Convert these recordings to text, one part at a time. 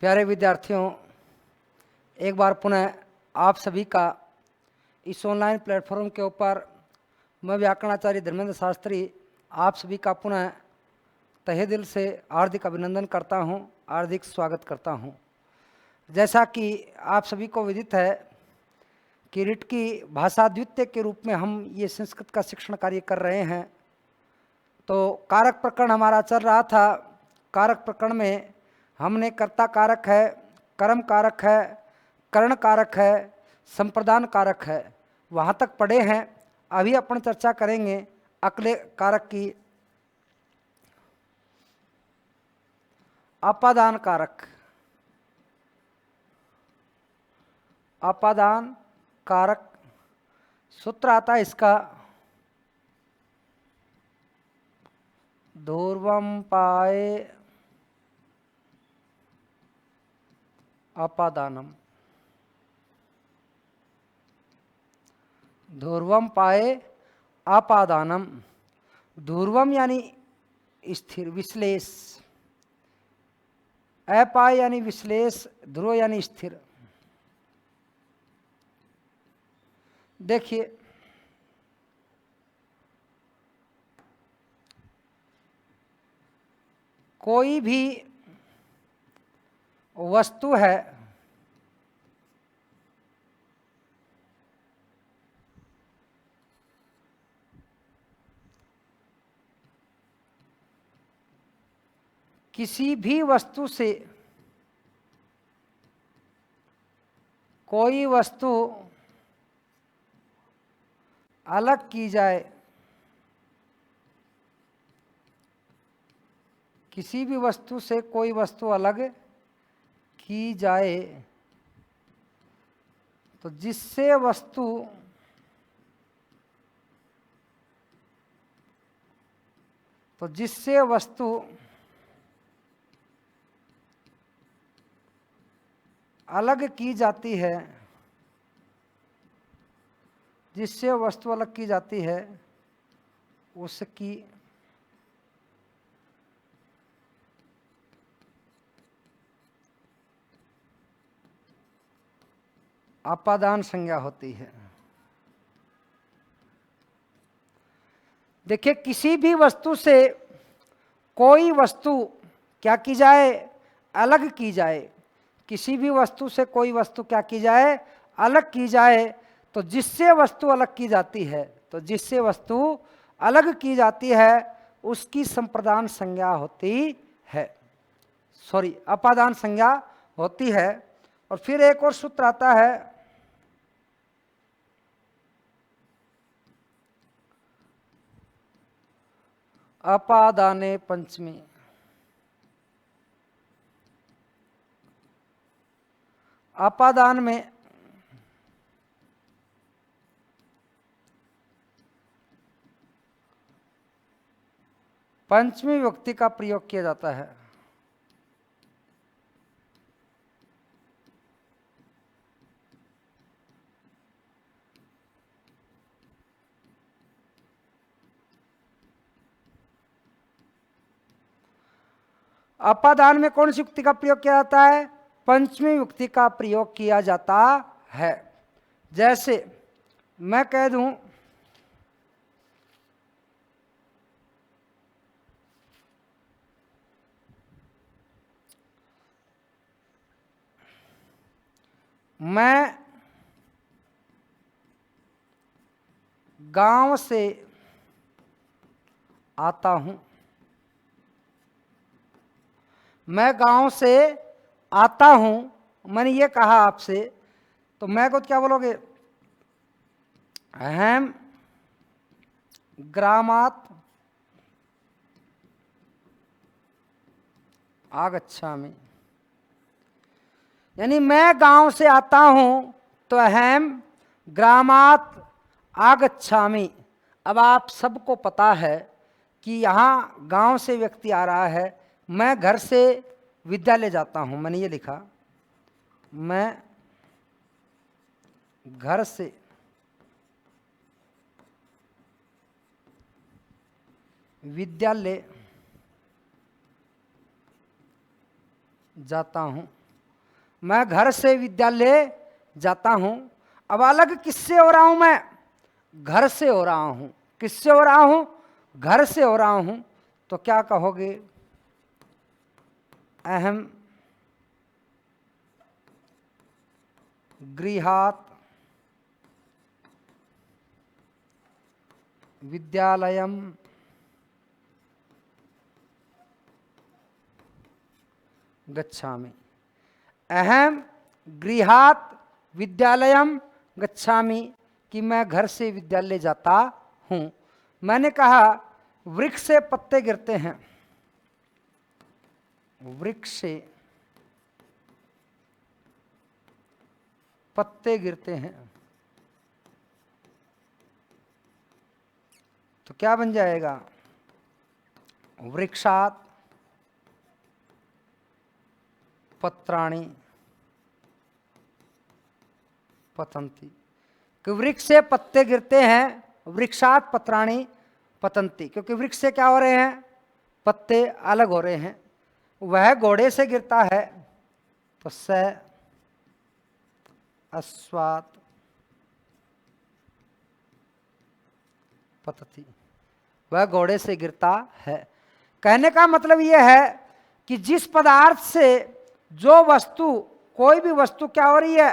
प्यारे विद्यार्थियों, एक बार पुनः आप सभी का इस ऑनलाइन प्लेटफॉर्म के ऊपर मैं व्याकरणाचार्य धर्मेंद्र शास्त्री आप सभी का पुनः तहे दिल से हार्दिक अभिनंदन करता हूं, हार्दिक स्वागत करता हूं। जैसा कि आप सभी को विदित है कि रिट की भाषा द्वितीय के रूप में हम ये संस्कृत का शिक्षण कार्य कर रहे हैं। तो कारक प्रकरण हमारा चल रहा था। कारक प्रकरण में हमने कर्ता कारक है, कर्म कारक है, कर्ण कारक है, संप्रदान कारक है, वहाँ तक पढ़े हैं। अभी अपन चर्चा करेंगे अगले कारक की, अपादान कारक। अपादान कारक सूत्र आता है इसका, ध्रुवम पाए अपादानम। ध्रुवम पाए अपादानम। ध्रुवम यानी स्थिर, विश्लेष। अपाय यानी विश्लेष, ध्रुव यानी स्थिर। देखिए, कोई भी वस्तु है किसी भी वस्तु से कोई वस्तु अलग की जाए, किसी भी वस्तु से कोई वस्तु अलग की जाए तो जिससे वस्तु अलग की जाती है, जिससे वस्तु अलग की जाती है उसकी अपादान संज्ञा होती है। देखिए, किसी भी वस्तु से कोई वस्तु क्या की जाए, अलग की जाए। किसी भी वस्तु से कोई वस्तु क्या की जाए, अलग की जाए तो जिससे वस्तु अलग की जाती है, तो जिससे वस्तु अलग की जाती है उसकी संप्रदान संज्ञा होती है, सॉरी अपादान संज्ञा होती है। और फिर एक और सूत्र आता है, अपादाने पंचमी। अपादान में पंचमी विभक्ति का प्रयोग किया जाता है। अपादान में कौन सी युक्ति का प्रयोग किया जाता है, पंचमी युक्ति का प्रयोग किया जाता है। जैसे मैं कह दूं मैं गांव से आता हूं। मैं गांव से आता हूं, मैंने ये कहा आपसे, तो मैं को क्या बोलोगे, अहम ग्रामात आगच्छामि। यानी मैं गांव से आता हूं तो अहम ग्रामात आगच्छामि। अब आप सबको पता है कि यहाँ गांव से व्यक्ति आ रहा है, मैं घर से विद्यालय जाता हूं, मैंने ये लिखा, मैं घर से विद्यालय जाता हूं। मैं घर से विद्यालय जाता हूं। अब अलग किससे हो रहा हूं मैं? घर से हो रहा हूं। किससे हो रहा हूं? घर से हो रहा हूं। तो क्या कहोगे? अहम गृहात् विद्यालयम गच्छामि। अहम गृहात् विद्यालयम गच्छामि कि मैं घर से विद्यालय जाता हूं। मैंने कहा वृक्ष से पत्ते गिरते हैं। वृक्ष से पत्ते गिरते हैं तो क्या बन जाएगा? वृक्षात् पत्राणि पतंती। कि वृक्ष से पत्ते गिरते हैं, वृक्षात् पत्राणि पतंती, क्योंकि वृक्ष से क्या हो रहे हैं? पत्ते अलग हो रहे हैं। वह घोड़े से गिरता है तो स अश्वात् पतति। वह घोड़े से गिरता है। कहने का मतलब यह है कि जिस पदार्थ से जो वस्तु, कोई भी वस्तु क्या हो रही है?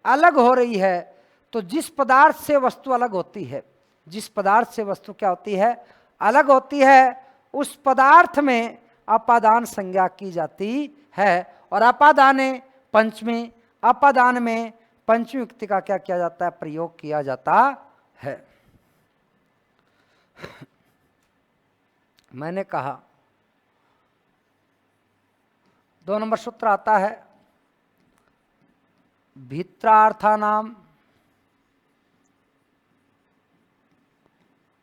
अलग हो रही है। तो जिस पदार्थ से वस्तु अलग होती है, जिस पदार्थ से वस्तु क्या होती है? अलग होती है, उस पदार्थ में अपादान संज्ञा की जाती है। और अपादाने पंचमी, अपादान में पंचमी युक्ति का क्या किया जाता है? प्रयोग किया जाता है। मैंने कहा 2 नंबर सूत्र आता है भित्रार्थानाम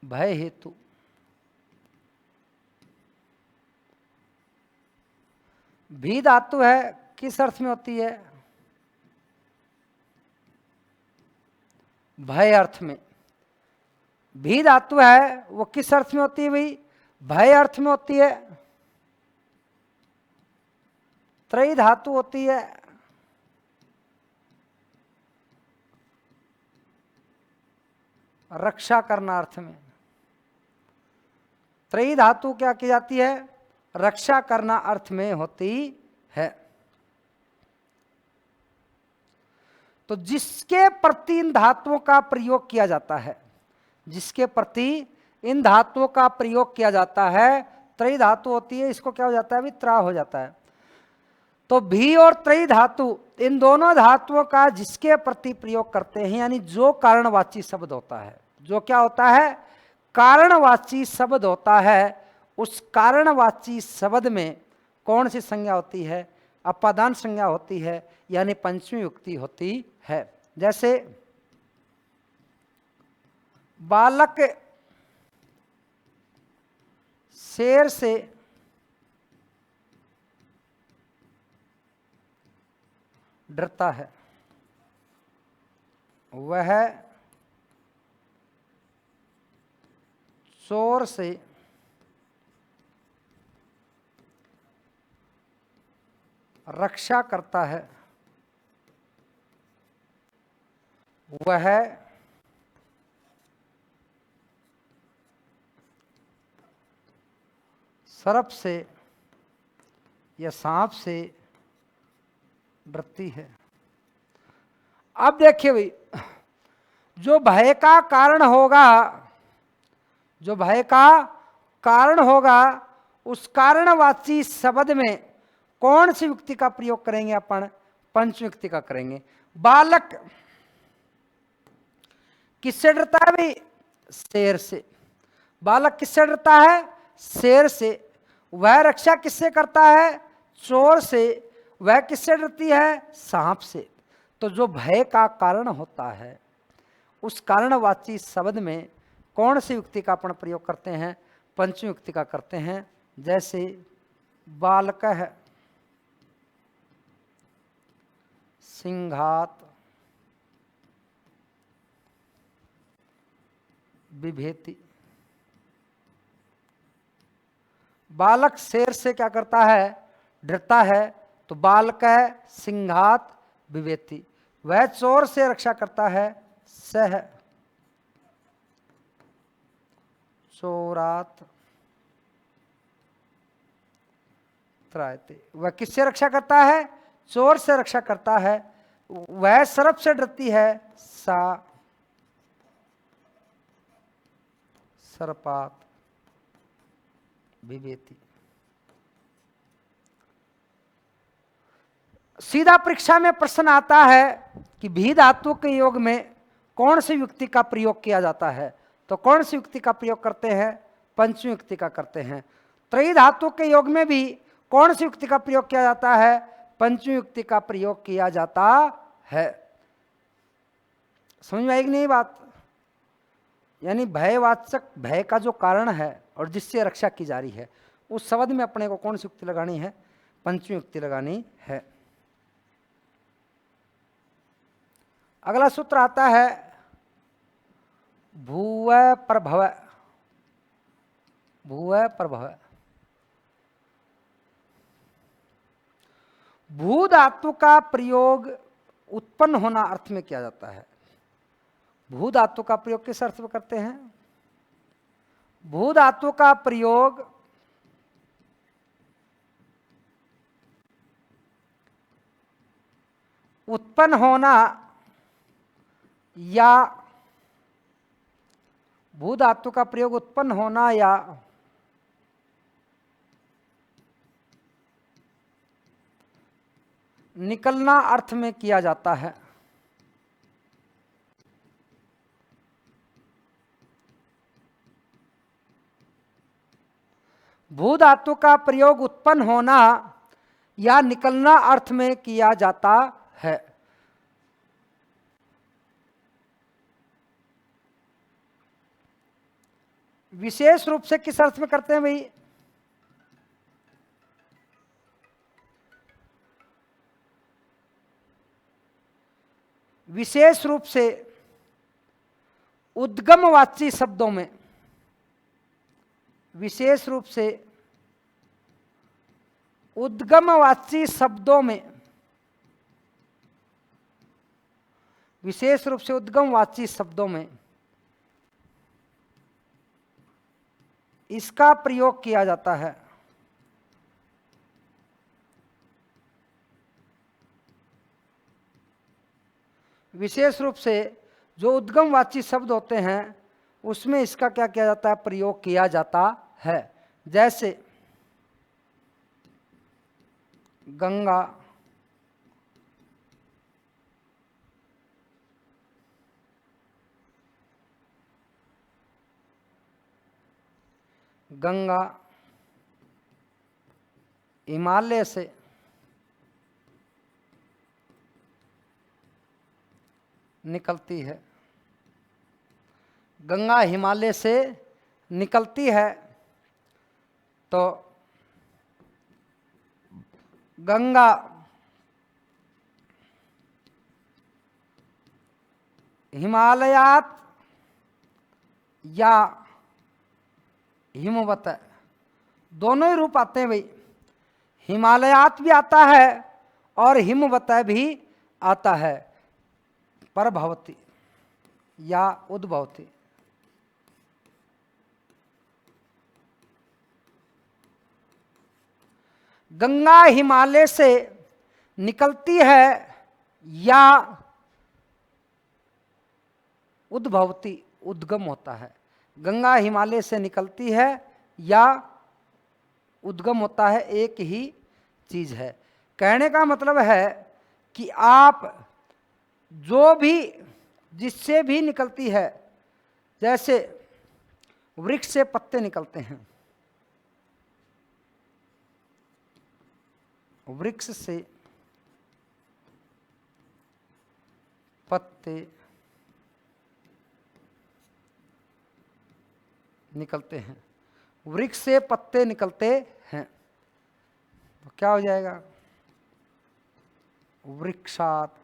भय हेतु। भी धातु है, किस अर्थ में होती है? भय अर्थ में। भी धातु है वो किस अर्थ में होती है भाई? भय अर्थ में होती है। त्रयी धातु होती है रक्षा करना अर्थ में। त्रयी धातु क्या की जाती है? रक्षा करना अर्थ में होती है। तो जिसके प्रति इन धातुओं का प्रयोग किया जाता है, जिसके प्रति इन धातुओं का प्रयोग किया जाता है, त्रयी धातु होती है, इसको क्या हो जाता है? अभी त्रा हो जाता है। तो भी और त्रयी धातु, इन दोनों धातुओं का जिसके प्रति प्रयोग करते हैं, यानी जो कारणवाची शब्द होता है, जो क्या होता है? कारणवाची शब्द होता है, उस कारणवाची शब्द में कौन सी संज्ञा होती है? अपादान संज्ञा होती है, यानी पंचमी युक्ति होती है। जैसे बालक शेर से डरता है, वह चोर से रक्षा करता है, वह सर्प से या सांप से डरती है। अब देखिए भाई, जो भय का कारण होगा, जो भय का कारण होगा, उस कारणवाची शब्द में कौन सी युक्ति का प्रयोग करेंगे? अपन पंच युक्ति का करेंगे। बालक किससे डरता है भाई? शेर से। बालक किससे डरता है? शेर से। वह रक्षा किससे करता है? चोर से। वह किससे डरती है? सांप से। तो जो भय का कारण होता है, उस कारणवाची शब्द में कौन सी युक्ति का अपन प्रयोग करते हैं? पंचमी युक्ति का करते हैं। जैसे बालकः सिंहात बिभेति। बालक शेर से क्या करता है? डरता है। तो बालक सिंहात विवेति, वह चोर से रक्षा करता है, सह चोरात त्रायते, वह किससे रक्षा करता है, चोर से रक्षा करता है। वह सर्प से डरती है, सा सर्पात विवेति। सीधा परीक्षा में प्रश्न आता है कि भी धातु के योग में कौन सी युक्ति का प्रयोग किया जाता है, तो कौन सी युक्ति का प्रयोग करते हैं, पंचमी युक्ति का करते हैं। त्रयी धातु के योग में भी कौन सी युक्ति का प्रयोग किया जाता है, पंचमी युक्ति का प्रयोग किया जाता है। समझ में आएगी नहीं बात? यानी भयवाचक, भय का जो कारण है और जिससे रक्षा की जा रही है, उस शब्द में अपने को कौन सी युक्ति लगानी है, पंचमी युक्ति लगानी है। अगला सूत्र आता है भूव प्रभव, भूव प्रभव। भू धातु का प्रयोग उत्पन्न होना अर्थ में किया जाता है। भू धातु का प्रयोग किस अर्थ में करते हैं? भू धातु का प्रयोग उत्पन्न होना या भू धातु का प्रयोग उत्पन्न होना या निकलना अर्थ में किया जाता है। भू धातु का प्रयोग उत्पन्न होना या निकलना अर्थ में किया जाता है। विशेष रूप से किस अर्थ में करते हैं भाई? विशेष रूप से उद्गमवाची शब्दों में, विशेष रूप से उद्गमवाची शब्दों में, विशेष रूप से उद्गमवाची शब्दों में इसका प्रयोग किया जाता है। विशेष रूप से जो उद्गमवाची शब्द होते हैं उसमें इसका क्या किया जाता है, प्रयोग किया जाता है। जैसे गंगा, गंगा हिमालय से निकलती है, गंगा हिमालय से निकलती है, तो गंगा हिमालयात या हिमवत, दोनों ही रूप आते हैं भाई। हिमालयात भी आता है और हिमवत भी आता है। परभवती या उद्भवती। गंगा हिमालय से निकलती है या उद्भवती, उद्गम होता है। गंगा हिमालय से निकलती है या उद्गम होता है, एक ही चीज है। कहने का मतलब है कि आप जो भी, जिससे भी निकलती है, जैसे वृक्ष से पत्ते निकलते हैं, वृक्ष से पत्ते निकलते हैं, वृक्ष से पत्ते निकलते हैं, तो क्या हो जाएगा? वृक्षात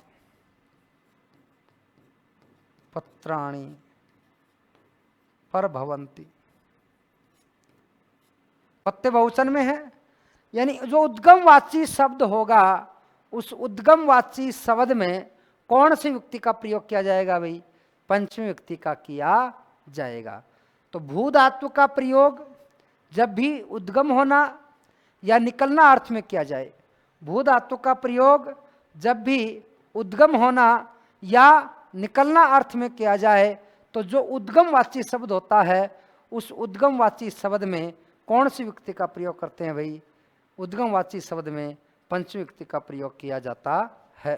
पत्राणि परभवन्ति। पत्ते बहुवचन में है, यानी जो उद्गमवाची शब्द होगा उस उद्गमवाची शब्द में कौन सी युक्ति का प्रयोग किया जाएगा भाई? पंचमी युक्ति का किया जाएगा। तो भू धातु का प्रयोग जब भी उद्गम होना या निकलना अर्थ में किया जाए, भू धातु का प्रयोग जब भी उद्गम होना या निकलना अर्थ में किया जाए, तो जो उद्गमवाची शब्द होता है उस उद्गमवाची शब्द में कौन सी युक्ति का प्रयोग करते हैं भाई? उद्गमवाची शब्द में पंचमी युक्ति का प्रयोग किया जाता है।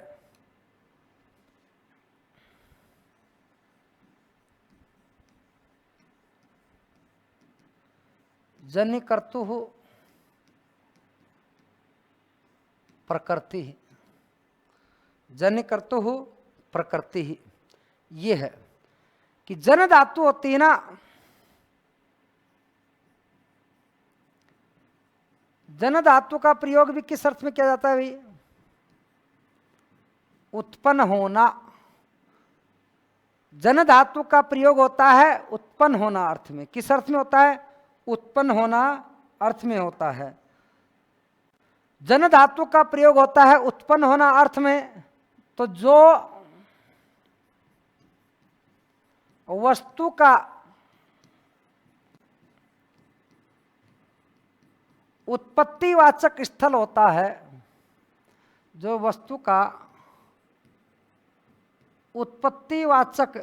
जन्य कर्तुः प्रकृति, जन्य कर्तुः प्रकृति, ये है कि जन धातु होती है ना, जन धातु का प्रयोग भी किस अर्थ में किया जाता है भाई? उत्पन्न होना। जन धातु का प्रयोग होता है उत्पन्न होना अर्थ में। किस अर्थ में होता है? उत्पन्न होना अर्थ में होता है। जन धातु का प्रयोग होता है उत्पन्न होना अर्थ में, तो जो वस्तु का उत्पत्तिवाचक स्थल होता है, जो वस्तु का उत्पत्तिवाचक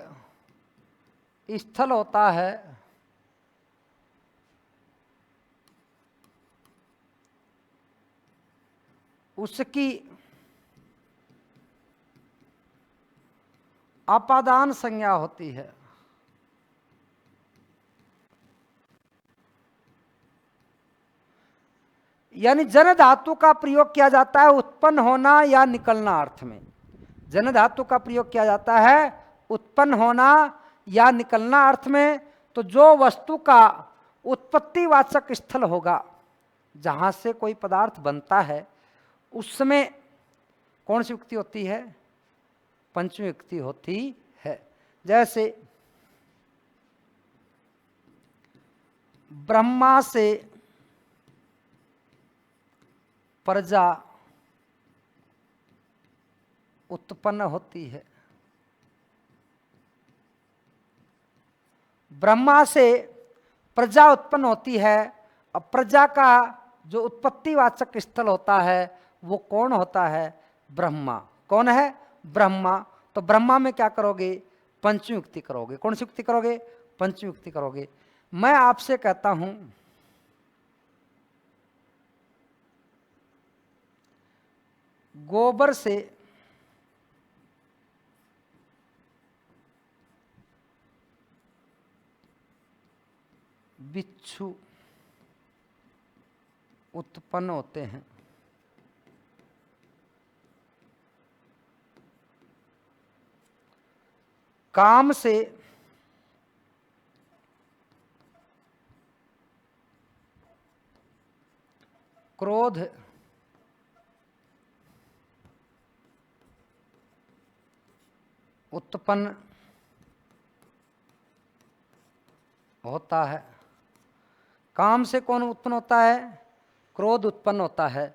स्थल होता है, उसकी अपादान संज्ञा होती है। यानी जन धातु का प्रयोग किया जाता है उत्पन्न होना या निकलना अर्थ में। जन धातु का प्रयोग किया जाता है उत्पन्न होना या निकलना अर्थ में, तो जो वस्तु का उत्पत्तिवाचक स्थल होगा, जहां से कोई पदार्थ बनता है, उसमें कौन सी युक्ति होती है? पंचमी युक्ति होती है। जैसे ब्रह्मा से प्रजा उत्पन्न होती है। ब्रह्मा से प्रजा उत्पन्न होती है। अब प्रजा का जो उत्पत्तिवाचक स्थल होता है वो कौन होता है? ब्रह्मा। कौन है? ब्रह्मा। तो ब्रह्मा में क्या करोगे? पंचमी युक्ति करोगे। कौन सी युक्ति करोगे? पंचमी युक्ति करोगे। मैं आपसे कहता हूं गोबर से बिच्छू उत्पन्न होते हैं। काम से क्रोध उत्पन्न होता है। काम से कौन उत्पन्न होता है? क्रोध उत्पन्न होता है।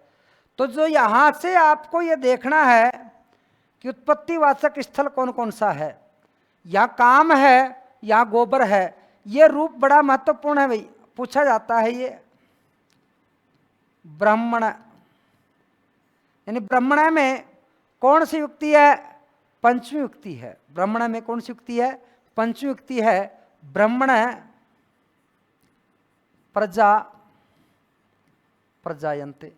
तो जो यहां से आपको ये देखना है कि उत्पत्तिवाचक स्थल कौन कौन सा है, या काम है या गोबर है, ये रूप बड़ा महत्वपूर्ण है भाई। पूछा जाता है ये ब्राह्मण, यानी ब्राह्मण में कौन सी युक्ति है? पंचमी युक्ति है। ब्राह्मण में कौन सी युक्ति है? पंचमी युक्ति है। ब्राह्मण प्रजा प्रजायन्ते,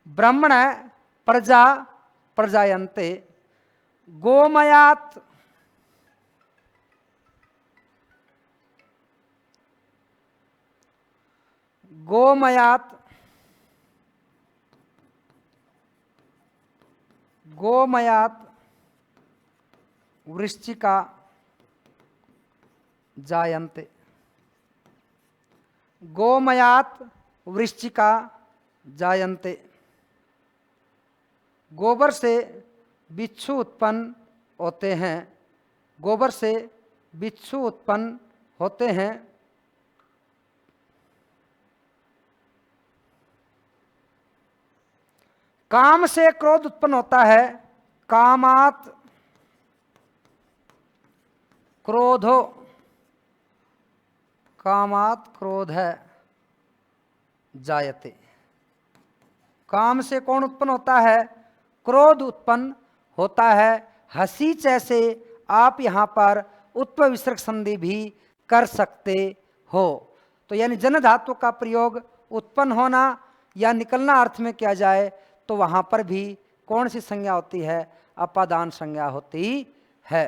ब्राह्मण प्रजा प्रजायन्ते। गोमयात गोमयात गोमयात वृश्चिका जायन्ते। गोमयात वृश्चिका जायन्ते। गोबर से बिच्छू उत्पन्न होते हैं। गोबर से बिच्छू उत्पन्न होते हैं। काम से क्रोध उत्पन्न होता है, कामात क्रोधो, कामात क्रोध है जायते। काम से कौन उत्पन्न होता है? क्रोध उत्पन्न होता है। हसीच ऐसे आप यहाँ पर उत्पन्न विसर्ग संधि भी कर सकते हो। तो यानी जन धातु का प्रयोग उत्पन्न होना या निकलना अर्थ में किया जाए तो वहाँ पर भी कौन सी संज्ञा होती है? अपादान संज्ञा होती है।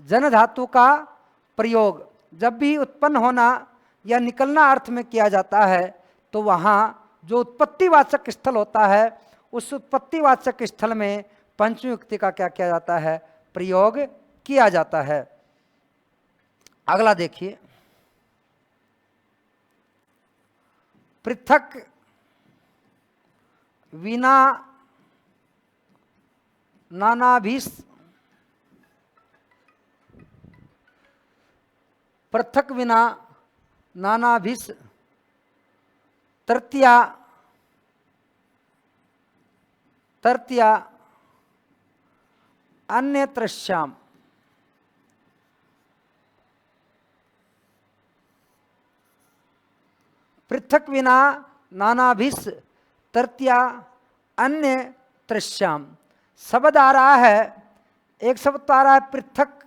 जन धातु का प्रयोग जब भी उत्पन्न होना या निकलना अर्थ में किया जाता है तो वहाँ जो उत्पत्तिवाचक स्थल होता है उस उत्पत्तिवाचक स्थल में पंचमी युक्ति का क्या किया जाता है? प्रयोग किया जाता है। अगला देखिए, पृथक विना नानाभिस, पृथक विना नानाभिस तृतीया तृतीया अन्यत्रश्याम। पृथक विना नानाभिस तृतीया अन्य त्रश्याम। शब्द आ रहा है, एक शब्द आ रहा है पृथक,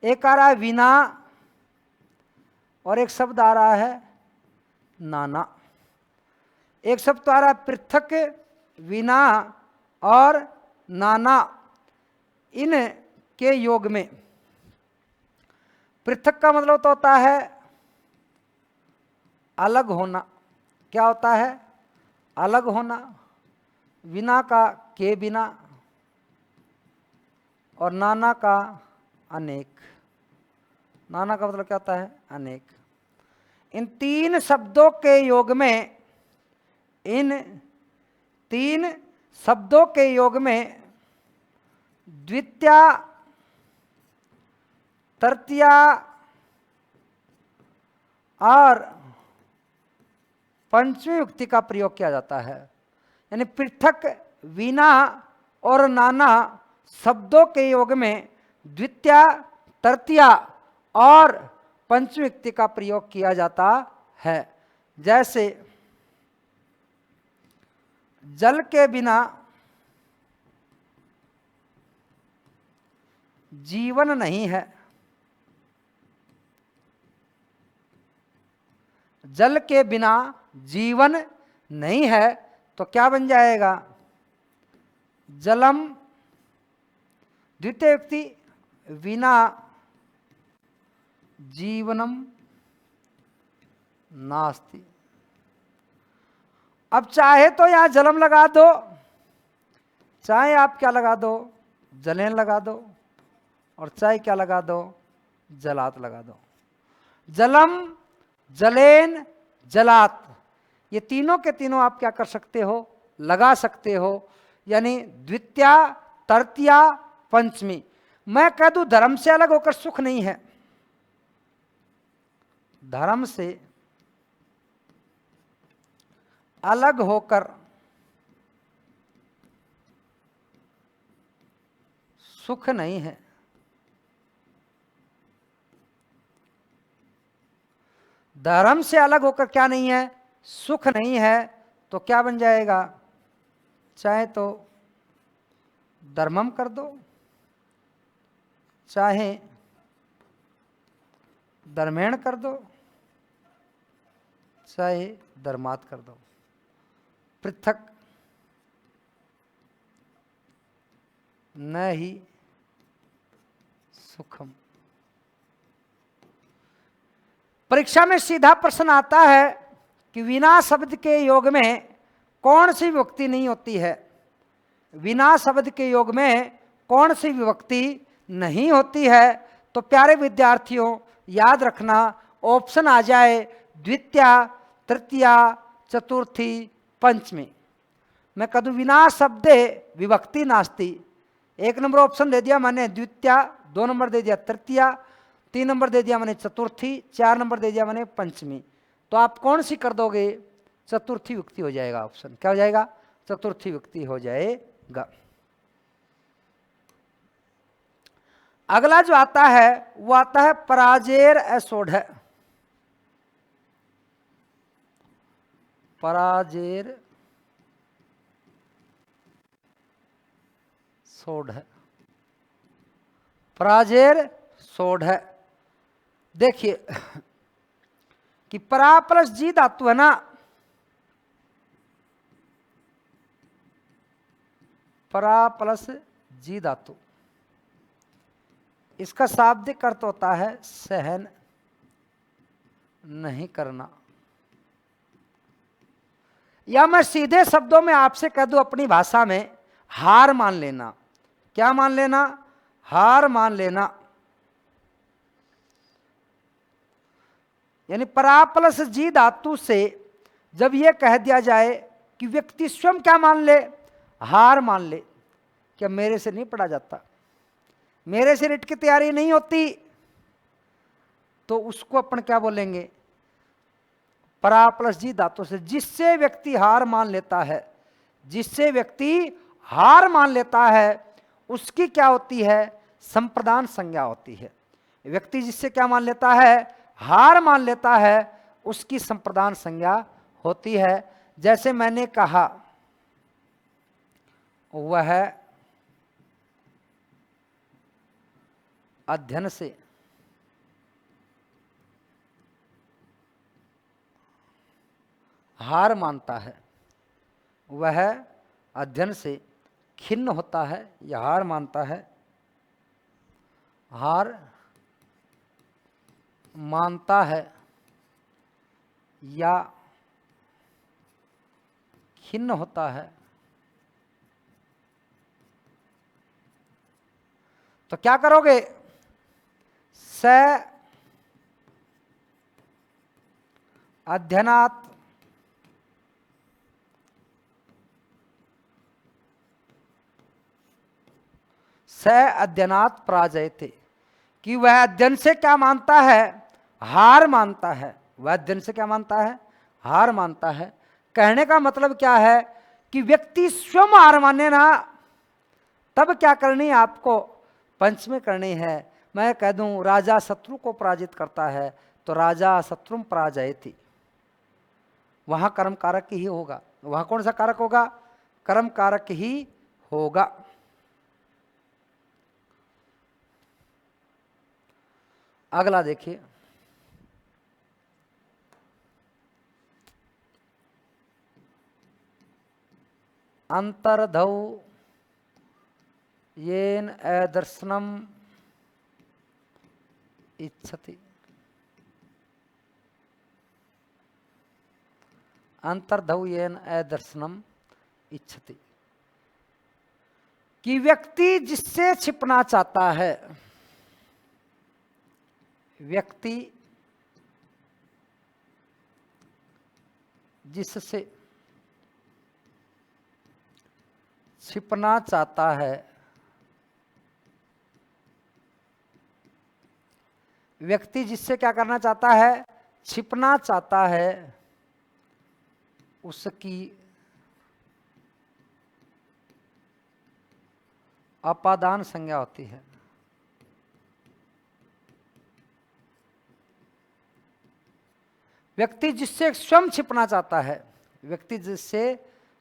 एक आ रहा है विना और एक शब्द आ रहा है नाना। एक शब्द आ रहा है पृथक, विना और नाना। इन के योग में पृथक का मतलब तो होता है अलग होना। क्या होता है? अलग होना। विना का के बिना और नाना का अनेक। नाना का मतलब क्या होता है? अनेक। इन तीन शब्दों के योग में, इन तीन शब्दों के योग में द्वितीया तृतीया और पंचमी युक्ति का प्रयोग किया जाता है। यानी पृथक, विना और नाना शब्दों के योग में द्वितीया तृतीया और पंचमी युक्ति का प्रयोग किया जाता है। जैसे जल के बिना जीवन नहीं है। जल के बिना जीवन नहीं है तो क्या बन जाएगा? जलम द्वितीय युक्ति विना जीवनम नास्ति। अब चाहे तो यहां जलम लगा दो, चाहे आप क्या लगा दो? जलेन लगा दो, और चाहे क्या लगा दो? जलात लगा दो। जलम, जलेन, जलात, ये तीनों के तीनों आप क्या कर सकते हो, लगा सकते हो। यानी द्वितीया, तृतीया, पंचमी। मैं कह दूं धर्म से अलग होकर सुख नहीं है, धर्म से अलग होकर सुख नहीं है। धर्म से अलग होकर क्या नहीं है, सुख नहीं है। तो क्या बन जाएगा, चाहे तो धर्मम कर दो, चाहे धर्मेण कर दो, चाहे धर्मात कर दो। पृथक न ही सुखम। परीक्षा में सीधा प्रश्न आता है कि विना शब्द के योग में कौन सी विभक्ति नहीं होती है। विना शब्द के योग में कौन सी विभक्ति नहीं होती है। तो प्यारे विद्यार्थियों याद रखना, ऑप्शन आ जाए द्वितीया, तृतीया, चतुर्थी, पंचमी। मैं कह दूं विना शब्दे विभक्ति नास्ति। 1 नंबर ऑप्शन दे दिया मैंने द्वितीया, 2 नंबर दे दिया तृतीया, 3 नंबर दे दिया मैंने चतुर्थी, 4 नंबर दे दिया मैंने पंचमी। तो आप कौन सी कर दोगे, चतुर्थी विभक्ति हो जाएगा। ऑप्शन क्या हो जाएगा, चतुर्थी विभक्ति हो जाएगा। अगला जो आता है वो आता है पराजेर असोढ़। पराजेर सोढ़, पराजेर सोढ़। देखिए कि परा प्लस जी धातु है ना, परा प्लस जी धातु, इसका शाब्दिक अर्थ होता है सहन नहीं करना। या मैं सीधे शब्दों में आपसे कह दूं अपनी भाषा में, हार मान लेना। क्या मान लेना, हार मान लेना। यानी परा प्लस जी धातु से जब यह कह दिया जाए कि व्यक्ति स्वयं क्या मान ले, हार मान ले, क्या मेरे से नहीं पढ़ा जाता, मेरे से रिट की तैयारी नहीं होती, तो उसको अपन क्या बोलेंगे, परा प्लस जी धातु से। जिससे व्यक्ति हार मान लेता है, जिससे व्यक्ति हार मान लेता है उसकी क्या होती है, संप्रदान संज्ञा होती है। व्यक्ति जिससे क्या मान लेता है, हार मान लेता है, उसकी संप्रदान संज्ञा होती है। जैसे मैंने कहा वह अध्ययन से हार मानता है, वह अध्ययन से खिन्न होता है या हार मानता है, हार मानता है या खिन्न होता है। तो क्या करोगे, स अध्ययनात् स अध्ययनात् पराजयते, कि वह अध्ययन से क्या मानता है, हार मानता है। वह अध्ययन से क्या मानता है, हार मानता है। कहने का मतलब क्या है कि व्यक्ति स्वयं हार माने ना, तब क्या करनी है आपको, पंचमी करनी है। मैं कह दूं राजा शत्रु को पराजित करता है, तो राजा शत्रुम पराजयति, वहां कर्म कारक ही होगा। वहां कौन सा कारक होगा, कर्म कारक ही होगा। अगला देखिए, अंतर्धौ येन अदर्शनम इच्छति। अंतर्धौ येन अदर्शनम इच्छति, कि व्यक्ति जिससे छिपना चाहता है, व्यक्ति जिससे छिपना चाहता है, व्यक्ति जिससे क्या करना चाहता है, छिपना चाहता है, उसकी अपादान संज्ञा होती है। व्यक्ति जिससे स्वयं छिपना चाहता है, व्यक्ति जिससे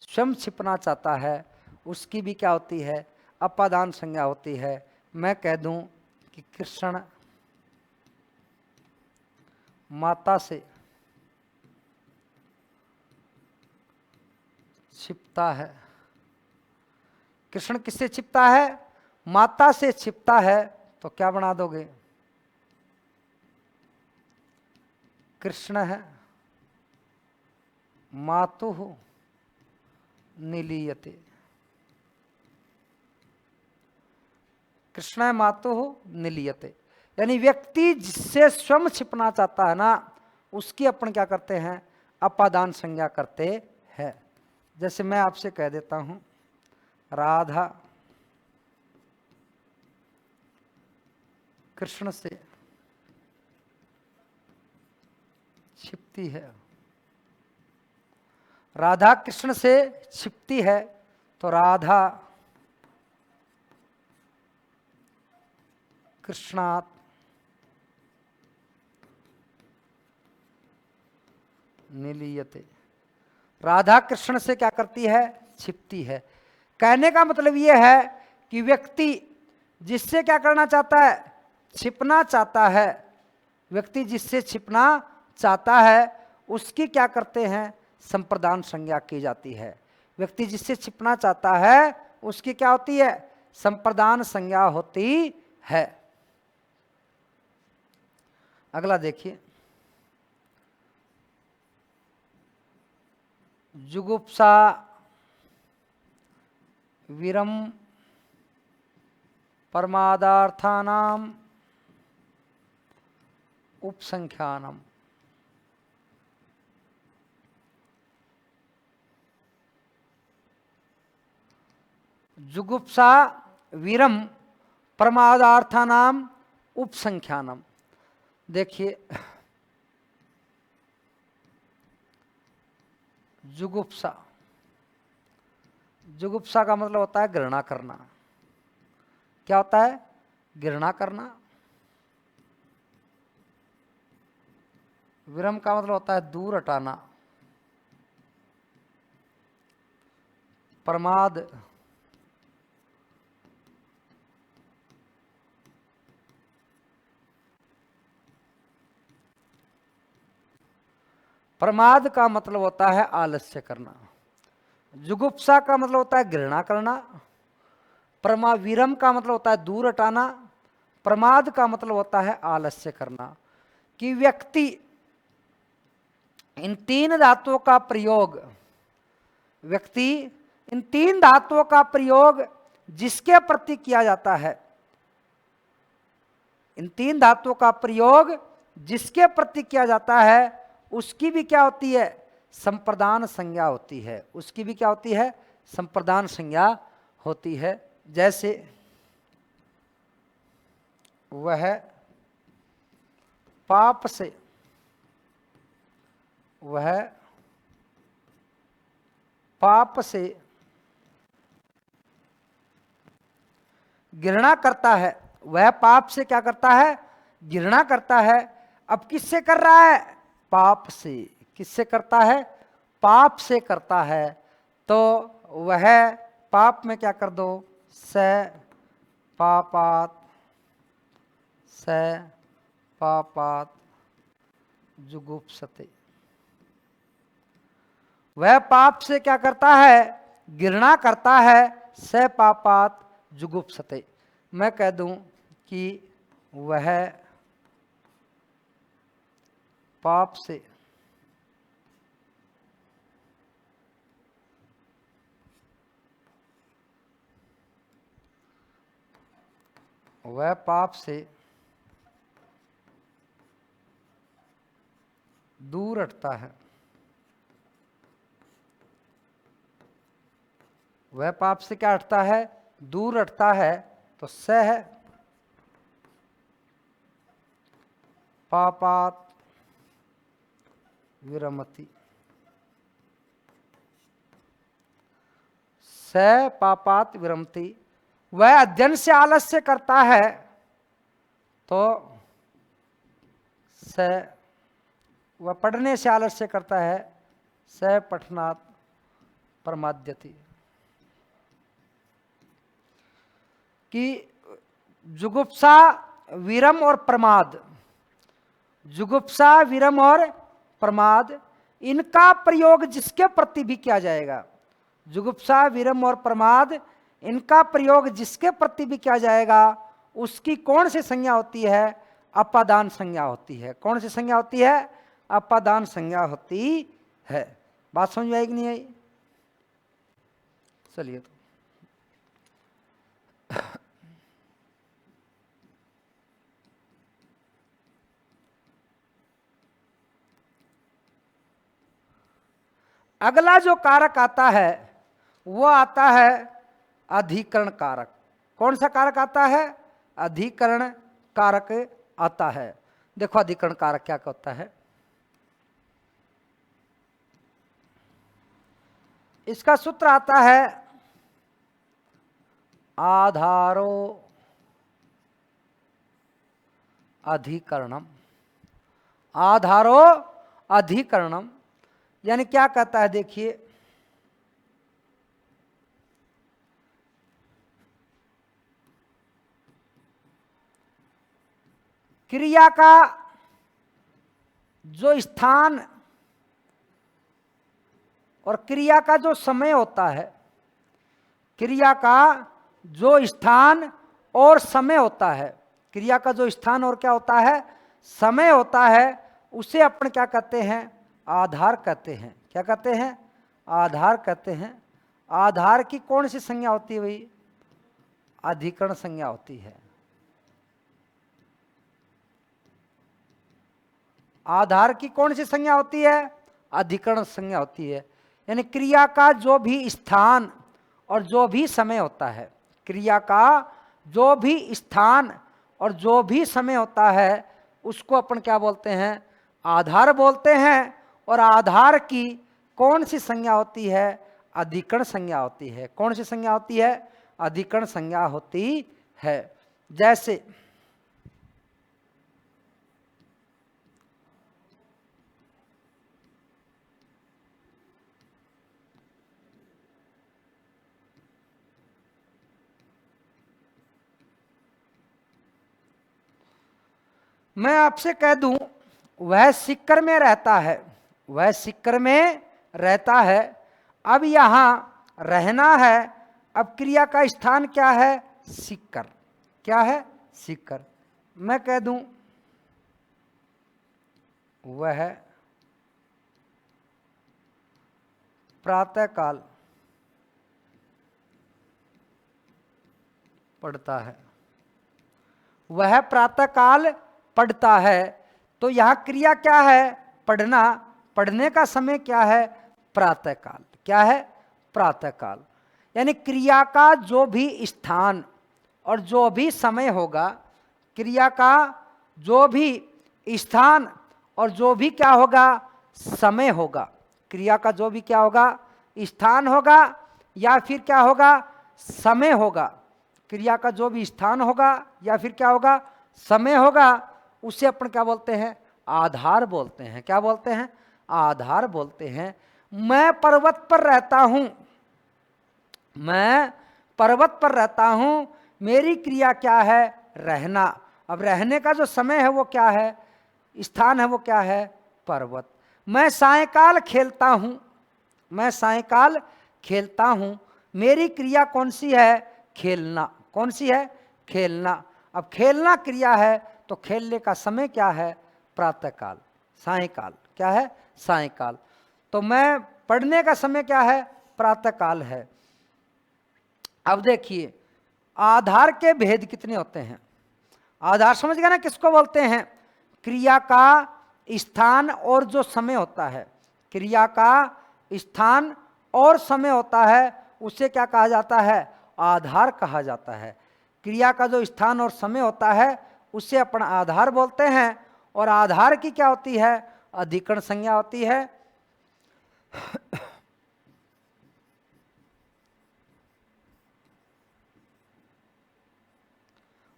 स्वयं छिपना चाहता है, उसकी भी क्या होती है, अपादान संज्ञा होती है। मैं कह दूं कि कृष्ण माता से छिपता है। कृष्ण किससे छिपता है, माता से छिपता है, तो क्या बना दोगे, कृष्ण है मातुः निलीयते। कृष्ण मातुः निलीयते, यानी व्यक्ति जिससे स्वयं छिपना चाहता है ना, उसकी अपन क्या करते हैं, अपादान संज्ञा करते हैं। जैसे मैं आपसे कह देता हूं राधा कृष्ण से छिपती है, राधा कृष्ण से छिपती है, तो राधा कृष्णात् निलीयते। राधा कृष्ण से क्या करती है, छिपती है। कहने का मतलब यह है कि व्यक्ति जिससे क्या करना चाहता है, छिपना चाहता है, व्यक्ति जिससे छिपना चाहता है, उसकी क्या करते हैं, संप्रदान संज्ञा की जाती है। व्यक्ति जिससे छिपना चाहता है, उसकी क्या होती है, संप्रदान संज्ञा होती है। अगला देखिए, जुगुप्सा वीरम परमादार्थानाम उपसंख्यानम। जुगुप्सा वीरम परमादार्थानाम उपसंख्यानम। देखिए, जुगुप्सा, जुगुप्सा का मतलब होता है घृणा करना। क्या होता है, घृणा करना। विरम का मतलब होता है दूर हटाना। प्रमाद प्रमाद का मतलब होता है आलस्य करना। जुगुप्सा का मतलब होता है घृणा करना। विरम का मतलब होता है दूर हटाना। प्रमाद का मतलब होता है आलस्य करना। कि व्यक्ति इन तीन धातुओं का प्रयोग, व्यक्ति इन तीन धातुओं का प्रयोग जिसके प्रति किया जाता है, इन तीन धातुओं का प्रयोग जिसके प्रति किया जाता है, उसकी भी क्या होती है, संप्रदान संज्ञा होती है। उसकी भी क्या होती है, संप्रदान संज्ञा होती है। जैसे वह पाप से, वह पाप से घृणा करता है। वह पाप से क्या करता है, घृणा करता है। अब किससे कर रहा है, पाप से। किससे करता है, पाप से करता है। तो वह पाप में क्या कर दो, स पापात, स पापात जुगुप्सते। वह पाप से क्या करता है, घृणा करता है। स पापात जुगुप्सते। मैं कह दूं कि वह पाप से दूर हटता है, वह पाप से क्या हटता है, दूर हटता है, तो स है पापात विरमति, स पापात विरमति। वह अध्ययन से आलस्य करता है तो स, वह पढ़ने से आलस्य करता है, स पठनात् प्रमाद्यति। कि जुगुप्सा, विरम और प्रमाद, जुगुप्सा, विरम और प्रमाद, इनका प्रयोग जिसके प्रति भी किया जाएगा, जुगुप्सा, विरम और प्रमाद, इनका प्रयोग जिसके प्रति भी किया जाएगा, उसकी कौन सी संज्ञा होती है, अपादान संज्ञा होती है। कौन सी संज्ञा होती है, अपादान संज्ञा होती है। बात समझ में आई कि नहीं आई? चलिए तो अगला जो कारक आता है वो आता है अधिकरण कारक। कौन सा कारक आता है, अधिकरण कारक आता है। देखो अधिकरण कारक क्या होता है, इसका सूत्र आता है आधारो अधिकरणम, आधारो अधिकरणम। यानी क्या कहता है, देखिए क्रिया का जो स्थान और क्रिया का जो समय होता है, क्रिया का जो स्थान और समय होता है, क्रिया का जो स्थान और क्या होता है, समय होता है, उसे अपन क्या कहते हैं, आधार कहते हैं। क्या कहते हैं, आधार कहते हैं। आधार की कौन सी संज्ञा होती है भाई, अधिकरण संज्ञा होती है। आधार की कौन सी संज्ञा होती है, अधिकरण संज्ञा होती है। यानी क्रिया का जो भी स्थान और जो भी समय होता है, क्रिया का जो भी स्थान और जो भी समय होता है, उसको अपन क्या बोलते हैं, आधार बोलते हैं। और आधार की कौन सी संज्ञा होती है, अधिकरण संज्ञा होती है। कौन सी संज्ञा होती है, अधिकरण संज्ञा होती है। जैसे मैं आपसे कह दूं वह सिक्कर में रहता है, वह सिक्कर में रहता है। अब यहां रहना है, अब क्रिया का स्थान क्या है, सिक्कर। क्या है, सिक्कर। मैं कह दूं वह प्रातःकाल पढ़ता है, वह प्रातःकाल पढ़ता है। तो यहां क्रिया क्या है, पढ़ना, पढ़ने का समय क्या है, प्रातःकाल। क्या है, प्रातःकाल। यानी क्रिया का जो भी स्थान और जो भी समय होगा, क्रिया का जो भी स्थान और जो भी क्या होगा, समय होगा। क्रिया का जो भी क्या होगा, स्थान होगा या फिर क्या होगा, समय होगा। क्रिया का जो भी स्थान होगा या फिर क्या होगा, समय होगा, उसे अपन क्या बोलते हैं, आधार बोलते हैं। क्या बोलते हैं, आधार बोलते हैं। मैं पर्वत पर रहता हूं, मैं पर्वत पर रहता हूं, मेरी क्रिया क्या है, रहना। अब रहने का जो समय है वो क्या है, स्थान है वो क्या है, पर्वत। मैं सायंकाल खेलता हूं, मैं सायंकाल खेलता हूं, मेरी क्रिया कौन सी है, खेलना। कौन सी है, खेलना। अब खेलना क्रिया है तो खेलने का समय क्या है, प्रातःकाल, सायंकाल। क्या है, सायंकाल। तो मैं पढ़ने का समय क्या है, प्रातःकाल है। अब देखिए आधार के भेद कितने होते हैं। आधार समझ गए ना, किसको बोलते हैं, क्रिया का स्थान और जो समय होता है, क्रिया का स्थान और समय होता है, उसे क्या कहा जाता है? आधार कहा जाता है। क्रिया का जो स्थान और समय होता है उसे अपन आधार बोलते हैं। और आधार की क्या होती है? अधिकरण संज्ञा होती है।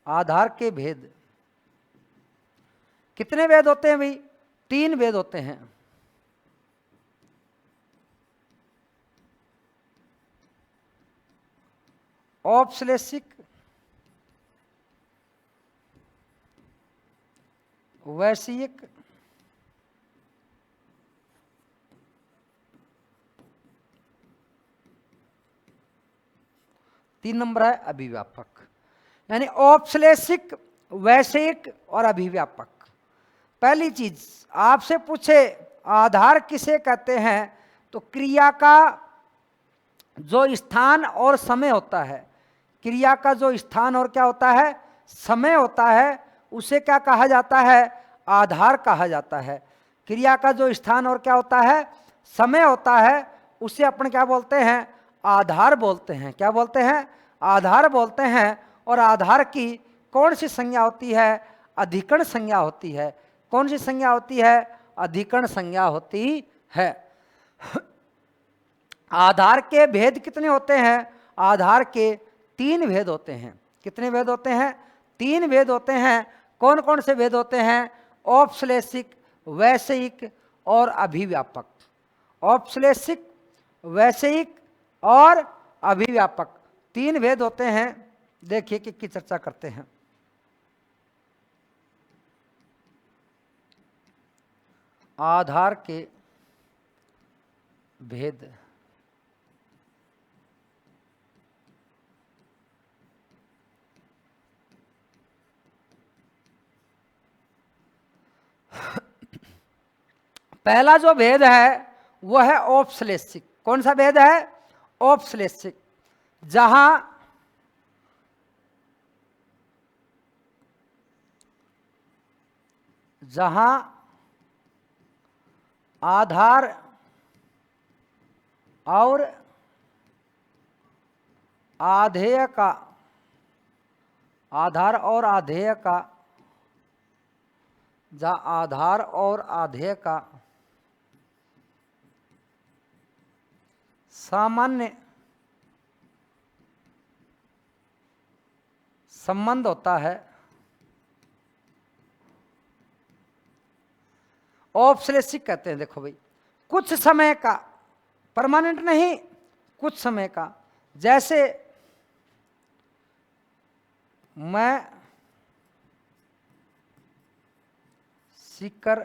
आधार के भेद कितने भेद होते हैं भाई? 3 भेद होते हैं। औपश्लेषिक, वैषयिक, तीन नंबर है अभिव्यापक। यानी औपश्लेषिक, वैषयिक और अभिव्यापक। पहली चीज आपसे पूछे आधार किसे कहते हैं, तो क्रिया का जो स्थान और समय होता है, क्रिया का जो स्थान और क्या होता है? समय होता है, उसे क्या कहा जाता है? आधार कहा जाता है। क्रिया का जो स्थान और क्या होता है? समय होता है, उसे अपन क्या बोलते हैं? आधार बोलते हैं। क्या बोलते हैं? आधार बोलते हैं। और आधार की कौन सी संज्ञा होती है? अधिकरण संज्ञा होती है। कौन सी संज्ञा होती है? अधिकरण संज्ञा होती है। आधार के भेद कितने होते हैं? आधार के 3 भेद होते हैं। कितने भेद होते हैं? 3 भेद होते हैं। कौन कौन से भेद होते हैं? औपश्लेषिक, वैषयिक और अभिव्यापक। औपश्लेषिक, वैषयिक और अभिव्यापक 3 भेद होते हैं। देखिए कि चर्चा करते हैं। आधार के भेद। पहला जो भेद है वो है औपश्लेषिक। कौन सा भेद है? औपश्लेषिक। जहां आधार और आधेय का, आधार और आधेय का, जहां आधार और आधेय का सामान्य संबंध होता है, औपश्लेषिक कहते हैं। देखो भाई, कुछ समय का, परमानेंट नहीं, कुछ समय का। जैसे मैं सीकर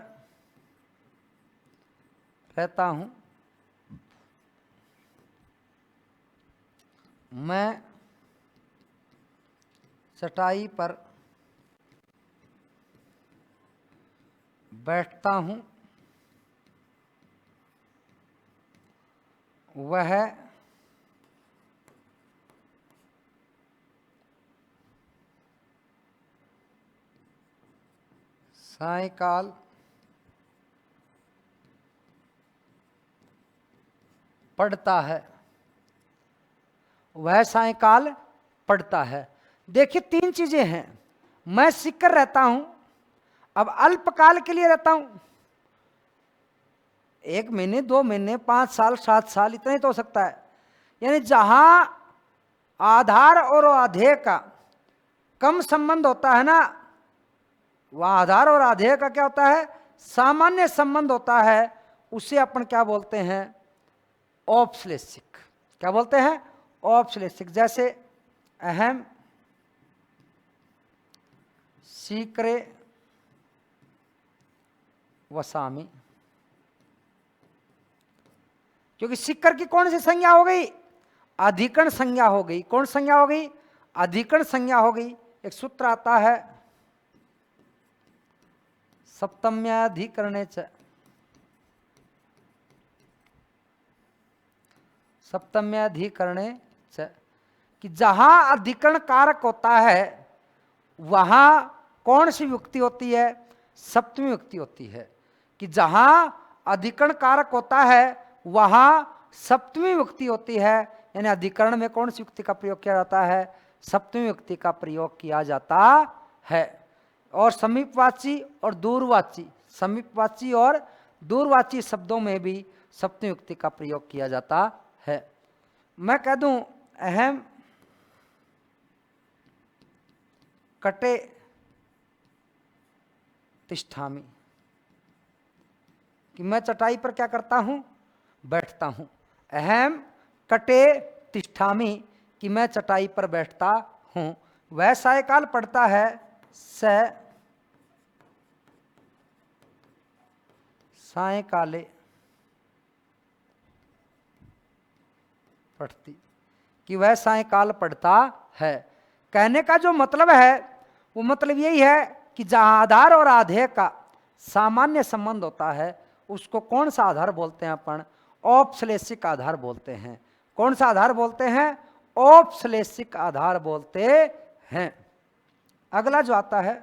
रहता हूं, मैं चटाई पर बैठता हूं, वह सायंकाल पढ़ता है, वह सायंकाल पढ़ता है। देखिए 3 चीजें हैं। मैं सीकर रहता हूं, अब अल्पकाल के लिए रहता हूं, 1 महीने, 2 महीने, 5 साल, 7 साल, इतना ही तो हो सकता है। यानी जहां आधार और आधेय का कम संबंध होता है ना, वह आधार और आधेय का क्या होता है? सामान्य संबंध होता है। उसे अपन क्या बोलते हैं? औपश्लेषिक। क्या बोलते हैं? औपश्लेषिक। जैसे अहम सीकरे वसामी, क्योंकि सीकर की कौन सी संज्ञा हो गई? अधिकरण संज्ञा हो गई। कौन संज्ञा हो गई? अधिकरण संज्ञा हो गई। एक सूत्र आता है सप्तम्याधिकरणे च, सप्तम्याधिकरणे च, कि जहां अधिकरण कारक होता है वहां कौन सी युक्ति होती है? सप्तमी युक्ति होती है। कि जहां अधिकरण कारक होता है वहां सप्तमी विभक्ति होती है, यानी अधिकरण में कौन सी युक्ति का प्रयोग किया जाता है? सप्तमी विभक्ति का प्रयोग किया जाता है। और समीपवाची और दूरवाची, समीपवाची और दूरवाची शब्दों में भी सप्तमी विभक्ति का प्रयोग किया जाता है। मैं कह दूं अहम कटे तिष्ठामि, कि मैं चटाई पर क्या करता हूं? बैठता हूं। अहम कटे तिष्ठामि, कि मैं चटाई पर बैठता हूं। वह सायकाल पढ़ता है, स सायकाले पढ़ती, कि वह सायकाल पढ़ता है। कहने का जो मतलब है वो मतलब यही है कि जहां आधार और आधेय का सामान्य संबंध होता है उसको कौन सा आधार बोलते हैं? अपन औपश्लेषिक आधार बोलते हैं। कौन सा आधार बोलते हैं? औपश्लेषिक आधार बोलते हैं। अगला जो आता है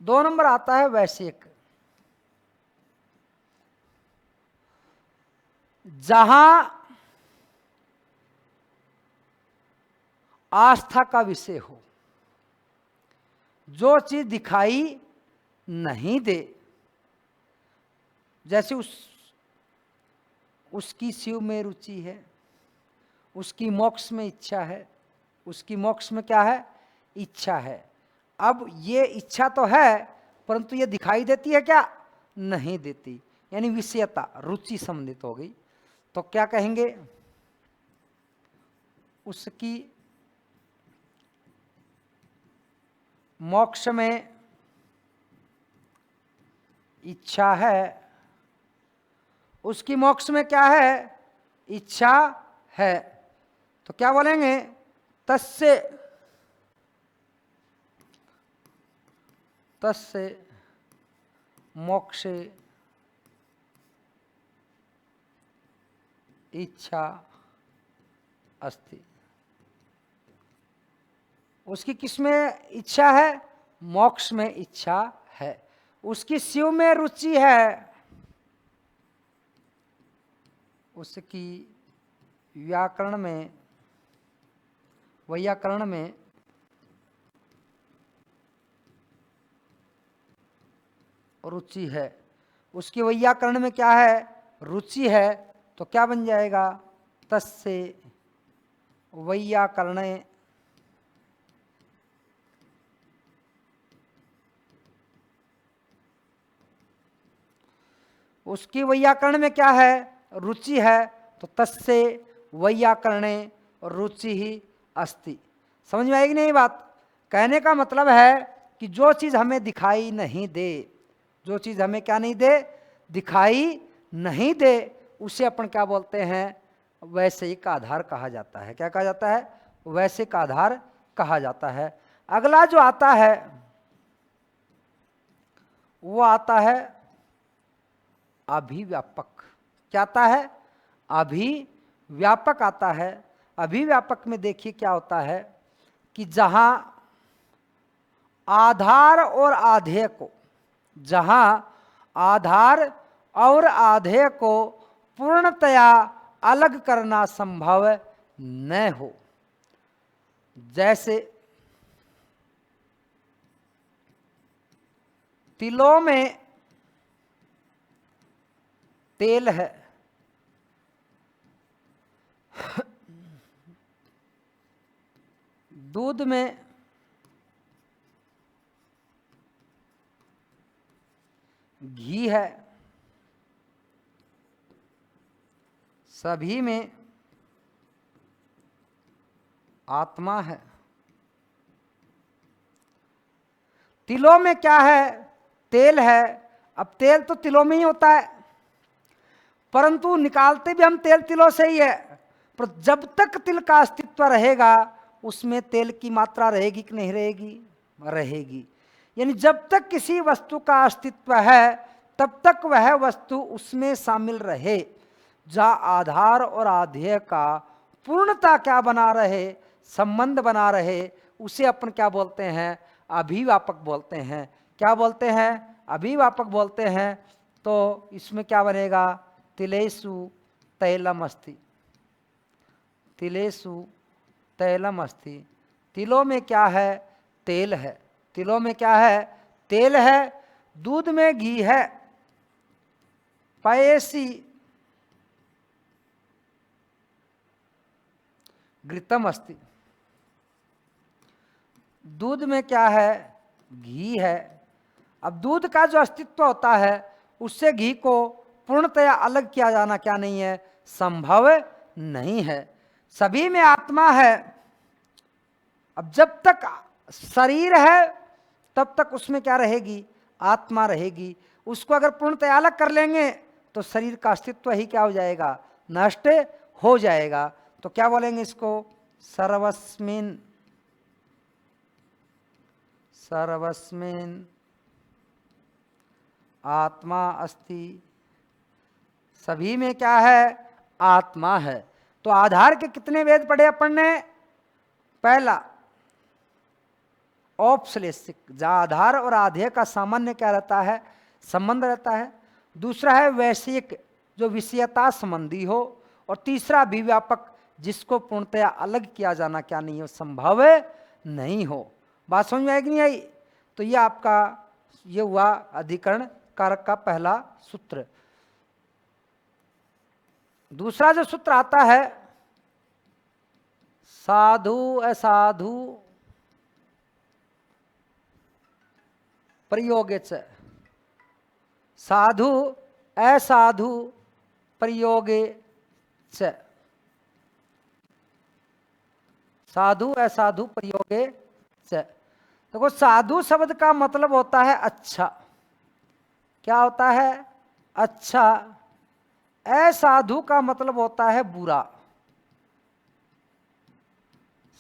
2 नंबर आता है वैश्विक। जहां आस्था का विषय हो, जो चीज दिखाई नहीं दे, जैसे उसकी शिव में रुचि है, उसकी मोक्ष में इच्छा है, उसकी मोक्ष में क्या है? इच्छा है। अब ये इच्छा तो है परंतु ये दिखाई देती है क्या? नहीं देती, यानी विषयता, रुचि संबंधित हो गई। तो क्या कहेंगे? उसकी मोक्ष में इच्छा है, उसकी मोक्ष में क्या है? इच्छा है। तो क्या बोलेंगे? तस्य तस्य मोक्षे इच्छा अस्ति। उसकी किस में इच्छा है? मोक्ष में इच्छा है। उसकी शिव में रुचि है, उसकी व्याकरण में, वैयाकरण में रुचि है। उसकी वैयाकरण में क्या है? रुचि है। तो क्या बन जाएगा? तस्य वैयाकरणे उसकी वैयाकरण में क्या है? रुचि है। तो तस्य वैयाकरणे रुचि ही अस्ति। समझ में आएगी नहीं बात? कहने का मतलब है कि जो चीज हमें दिखाई नहीं दे, जो चीज हमें क्या नहीं दे? दिखाई नहीं दे, उसे अपन क्या बोलते हैं? वैश्विक आधार कहा जाता है। क्या कहा जाता है? वैश्विक आधार कहा जाता है। अगला जो आता है वो आता है अभिव्यापक। क्या आता है? अभिव्यापक आता है। अभिव्यापक में देखिए क्या होता है कि जहां आधार और आधेय को, जहां आधार और आधेय को पूर्णतया अलग करना संभव न हो। जैसे तिलों में तेल है, दूध में घी है, सभी में आत्मा है। तिलों में क्या है? तेल है। अब तेल तो तिलों में ही होता है, परंतु निकालते भी हम तेल तिलों से ही है। पर जब तक तिल का अस्तित्व रहेगा उसमें तेल की मात्रा रहेगी कि नहीं रहेगी? रहेगी। यानी जब तक किसी वस्तु का अस्तित्व है तब तक वह वस्तु उसमें शामिल रहे। जहाँ आधार और आधेय का पूर्णता क्या बना रहे? संबंध बना रहे, उसे अपन क्या बोलते हैं? अभिव्यापक बोलते हैं। क्या बोलते हैं? अभिवापक बोलते हैं तो इसमें क्या बनेगा, तिलेषु तैलम अस्ति, तिलेषु तैलम अस्ति। तिलों में क्या है, तेल है। तिलों में क्या है, तेल है। दूध में घी है। पयेषि घृतम अस्ति, दूध में क्या है, घी है। अब दूध का जो अस्तित्व होता है उससे घी को पूर्णतया अलग किया जाना क्या नहीं है, संभव नहीं है। सभी में आत्मा है। अब जब तक शरीर है तब तक उसमें क्या रहेगी, आत्मा रहेगी। उसको अगर पूर्णतया अलग कर लेंगे तो शरीर का अस्तित्व ही क्या हो जाएगा, नष्ट हो जाएगा। तो क्या बोलेंगे इसको, सर्वस्मिन् सर्वस्मिन् आत्मा अस्ति, सभी में क्या है, आत्मा है। तो आधार के कितने वेद पढ़े अपन ने, पहला औपश्लेषिक, जहाँ आधार और आधेय का सामान्य क्या रहता है, संबंध रहता है। दूसरा है वैश्विक, जो विषयता संबंधी हो। और तीसरा अभिव्यापक, जिसको पूर्णतया अलग किया जाना क्या नहीं हो, संभव नहीं हो। बात समझ में आएगी नहीं आई। तो ये आपका ये हुआ अधिकरण कारक का पहला सूत्र। दूसरा जो सूत्र आता है, साधु असाधु प्रयोगे च, साधु असाधु प्रयोगे च, साधु असाधु प्रयोगे च। देखो साधु शब्द का मतलब होता है अच्छा। क्या होता है, अच्छा। असाधु का मतलब होता है बुरा।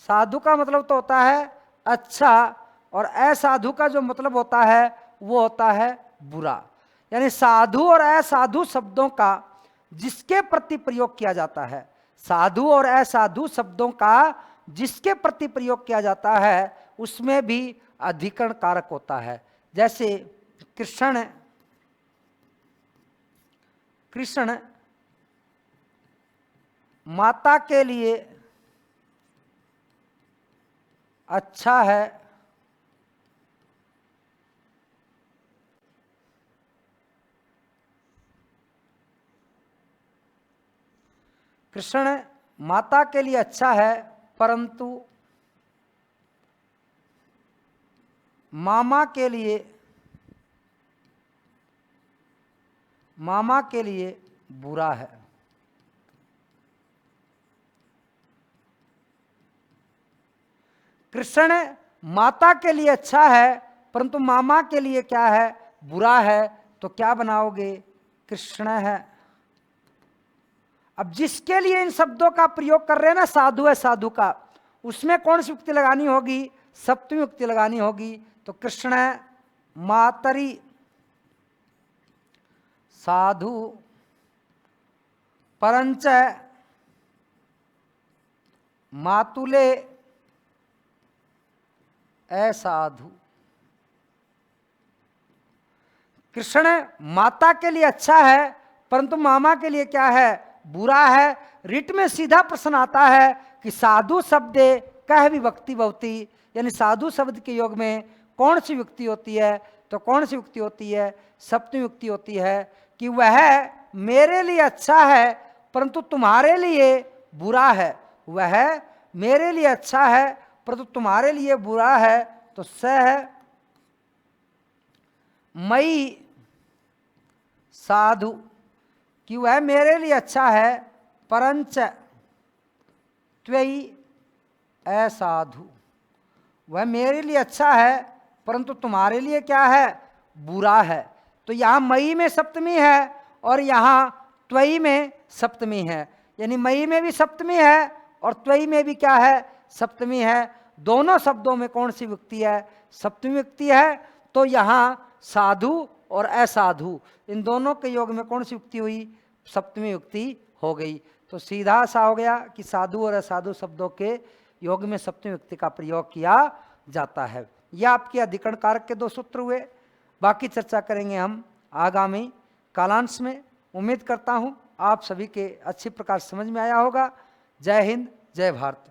साधु का मतलब तो होता है अच्छा, और असाधु का जो मतलब होता है वो होता है बुरा। यानी साधु और असाधु शब्दों का जिसके प्रति प्रयोग किया जाता है, साधु और असाधु शब्दों का जिसके प्रति प्रयोग किया जाता है उसमें भी अधिकरण कारक होता है। जैसे कृष्ण, कृष्ण माता के लिए अच्छा है, कृष्ण माता के लिए अच्छा है, परंतु मामा के लिए बुरा है। कृष्ण माता के लिए अच्छा है परंतु मामा के लिए क्या है, बुरा है। तो क्या बनाओगे, कृष्ण है। अब जिसके लिए इन शब्दों का प्रयोग कर रहे हैं ना, साधु है साधु का, उसमें कौन सी युक्ति लगानी होगी, सप्तमी युक्ति लगानी होगी। तो कृष्ण मातरी साधु परंच मातुले असाधु। कृष्ण माता के लिए अच्छा है परंतु मामा के लिए क्या है, बुरा है। रिट में सीधा प्रश्न आता है कि साधु शब्द कह विभक्ति भवती, यानी साधु शब्द के योग में कौन सी युक्ति होती है। तो कौन सी युक्ति होती है, सप्तमी युक्ति होती है कि वह मेरे लिए अच्छा है परंतु तुम्हारे लिए बुरा है। वह मेरे लिए अच्छा है परंतु तुम्हारे लिए बुरा है। तो सह मई साधु, कि वह मेरे लिए अच्छा है परंच त्वयि असाधु, वह मेरे लिए अच्छा है परंतु तुम्हारे लिए क्या है, बुरा है। तो यहाँ मई में सप्तमी है और यहाँ त्वयि में सप्तमी है, यानी मई में भी सप्तमी है और त्वयि में भी क्या है, सप्तमी है। दोनों शब्दों में कौन सी विभक्ति है, सप्तमी विभक्ति है। तो यहाँ साधु और असाधु इन दोनों के योग में कौन सी युक्ति हुई, सप्तमी युक्ति हो गई। तो सीधा सा हो गया कि साधु और असाधु शब्दों के योग में सप्तमी युक्ति का प्रयोग किया जाता है। यह आपके अधिकरण कारक के दो सूत्र हुए। बाकी चर्चा करेंगे हम आगामी कालांश में। उम्मीद करता हूँ आप सभी के अच्छी प्रकार समझ में आया होगा। जय हिंद, जय भारत।